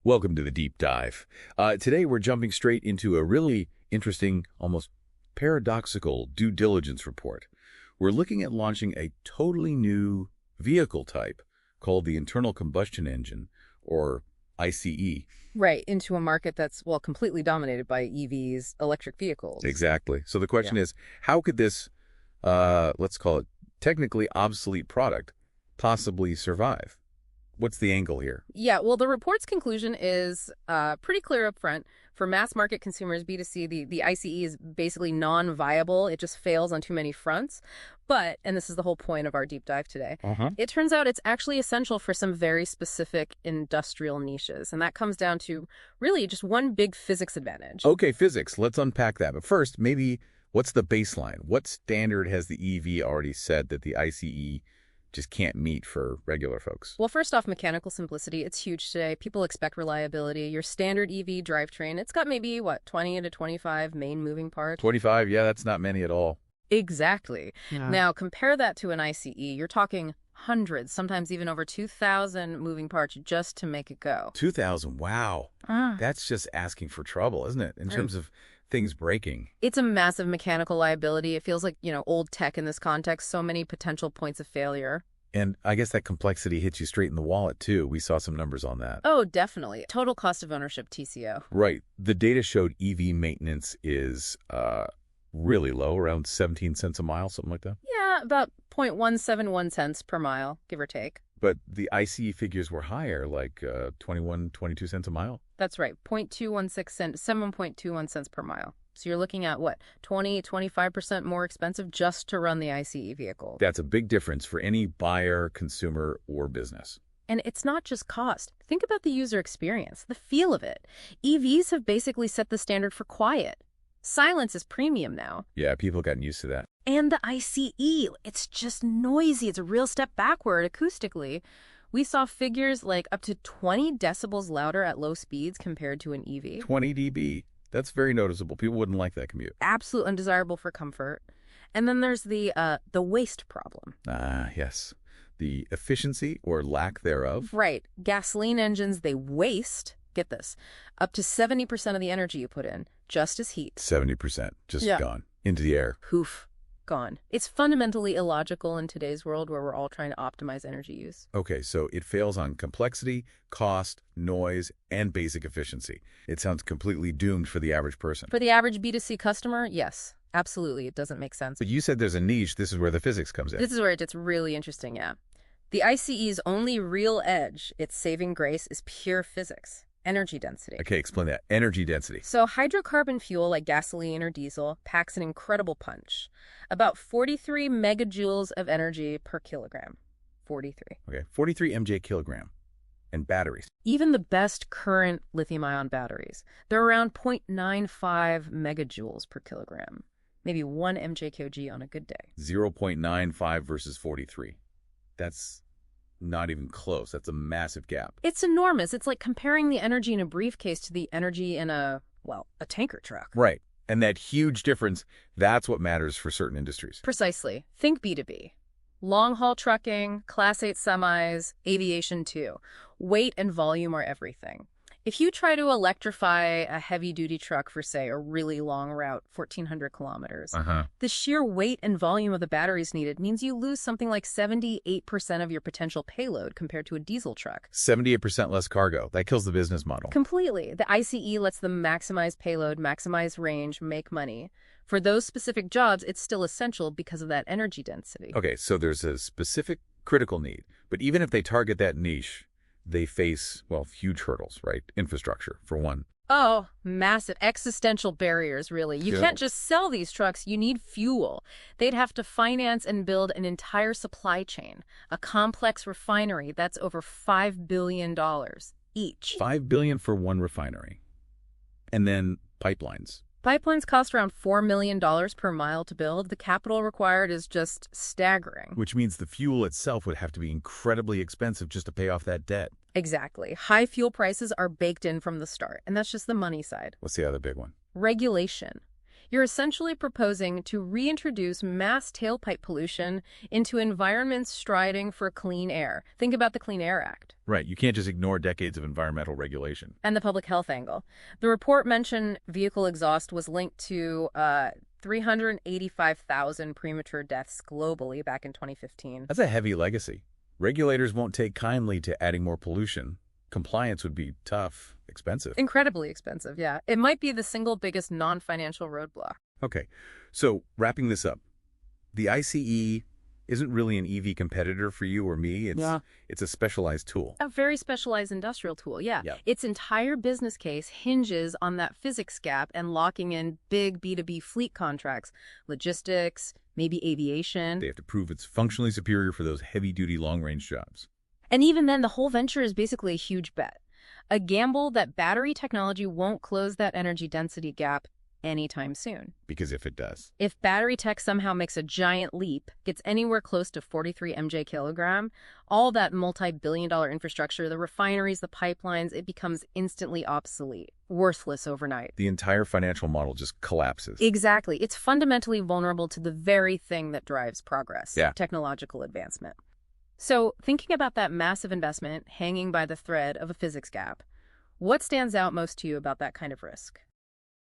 Welcome to the deep dive. Today we're jumping straight into a really interesting, almost paradoxical due diligence report. We're looking at launching a totally new vehicle type called the internal combustion engine, or ICE. Right, into a market that's, well, completely dominated by EVs, electric vehicles. Exactly. So the question is, how could this, let's call it technically obsolete product, possibly survive? What's the angle here? Yeah, well, the report's conclusion is pretty clear up front. For mass market consumers, B2C, the ICE is basically non-viable. It just fails on too many fronts. But, and this is the whole point of our deep dive today, it turns out it's actually essential for some very specific industrial niches. And that comes down to really just one big physics advantage. Okay, physics. Let's unpack that. But first, maybe what's the baseline? What standard has the EV already said that the ICE just can't meet for regular folks? Well, first off, mechanical simplicity. It's huge today. People expect reliability. Your standard EV drivetrain, it's got maybe, 20 to 25 main moving parts? 25, yeah, that's not many at all. Exactly. Yeah. Now, compare that to an ICE. You're talking hundreds, sometimes even over 2,000 moving parts just to make it go. 2,000, wow. That's just asking for trouble, isn't it, in terms of things breaking? It's a massive mechanical liability. It feels like, old tech in this context, so many potential points of failure. And I guess that complexity hits you straight in the wallet, too. We saw some numbers on that. Oh, definitely. Total cost of ownership, TCO. Right. The data showed EV maintenance is really low, around 17 cents a mile, something like that. Yeah, about 0.171 cents per mile, give or take. But the ICE figures were higher, like 21, 22 cents a mile. That's right, 0.216 cents, 7.21 cents per mile. So you're looking at, 25% more expensive just to run the ICE vehicle. That's a big difference for any buyer, consumer, or business. And it's not just cost. Think about the user experience, the feel of it. EVs have basically set the standard for quiet. Silence is premium now. Yeah, people have gotten used to that. And the ICE, it's just noisy. It's a real step backward acoustically. We saw figures like up to 20 decibels louder at low speeds compared to an EV. 20 dB. That's very noticeable. People wouldn't like that commute. Absolutely undesirable for comfort. And then there's the waste problem. Yes. The efficiency or lack thereof. Right. Gasoline engines, they waste, get this, up to 70% of the energy you put in, just as heat. 70%, just gone into the air. Poof. Gone. It's fundamentally illogical in today's world where we're all trying to optimize energy use. Okay, so it fails on complexity, cost, noise, and basic efficiency. It sounds completely doomed for the average person. For the average B2C customer, yes, absolutely. It doesn't make sense. But you said there's a niche. This is where the physics comes in. This is where it gets really interesting, yeah. The ICE's only real edge, its saving grace, is pure physics. Energy density. Okay, explain that. Energy density. So hydrocarbon fuel like gasoline or diesel packs an incredible punch. About 43 megajoules of energy per kilogram. 43. Okay, 43 MJ kilogram. And batteries. Even the best current lithium-ion batteries, they're around 0.95 megajoules per kilogram. Maybe 1 mjkg on a good day. 0.95 versus 43. That's not even close. That's a massive gap. It's enormous. It's like comparing the energy in a briefcase to the energy in a tanker truck. Right. And that huge difference, that's what matters for certain industries. Precisely. Think B2B. Long-haul trucking, Class 8 semis, aviation too. Weight and volume are everything. If you try to electrify a heavy-duty truck for, say, a really long route, 1,400 kilometers, the sheer weight and volume of the batteries needed means you lose something like 78% of your potential payload compared to a diesel truck. 78% less cargo. That kills the business model. Completely. The ICE lets them maximize payload, maximize range, make money. For those specific jobs, it's still essential because of that energy density. Okay, so there's a specific critical need. But even if they target that niche, they face, huge hurdles, right? Infrastructure, for one. Oh, massive existential barriers, really. You can't just sell these trucks. You need fuel. They'd have to finance and build an entire supply chain, a complex refinery that's over $5 billion each. $5 billion for one refinery. And then pipelines. Pipelines cost around $4 million per mile to build. The capital required is just staggering. Which means the fuel itself would have to be incredibly expensive just to pay off that debt. Exactly. High fuel prices are baked in from the start, and that's just the money side. What's the other big one? Regulation. You're essentially proposing to reintroduce mass tailpipe pollution into environments striding for clean air. Think about the Clean Air Act. Right, you can't just ignore decades of environmental regulation. And the public health angle. The report mentioned vehicle exhaust was linked to 385,000 premature deaths globally back in 2015. That's a heavy legacy. Regulators won't take kindly to adding more pollution. Compliance would be tough, expensive. Incredibly expensive, yeah. It might be the single biggest non-financial roadblock. Okay, so wrapping this up, the ICE isn't really an EV competitor for you or me. It's a specialized tool. A very specialized industrial tool, yeah. Its entire business case hinges on that physics gap and locking in big B2B fleet contracts, logistics, maybe aviation. They have to prove it's functionally superior for those heavy-duty long-range jobs. And even then, the whole venture is basically a huge bet. A gamble that battery technology won't close that energy density gap anytime soon. Because if it does. If battery tech somehow makes a giant leap, gets anywhere close to 43 MJ kilogram, all that multi-billion-dollar infrastructure, the refineries, the pipelines, it becomes instantly obsolete, worthless overnight. The entire financial model just collapses. Exactly. It's fundamentally vulnerable to the very thing that drives progress, technological advancement. So, thinking about that massive investment hanging by the thread of a physics gap, what stands out most to you about that kind of risk?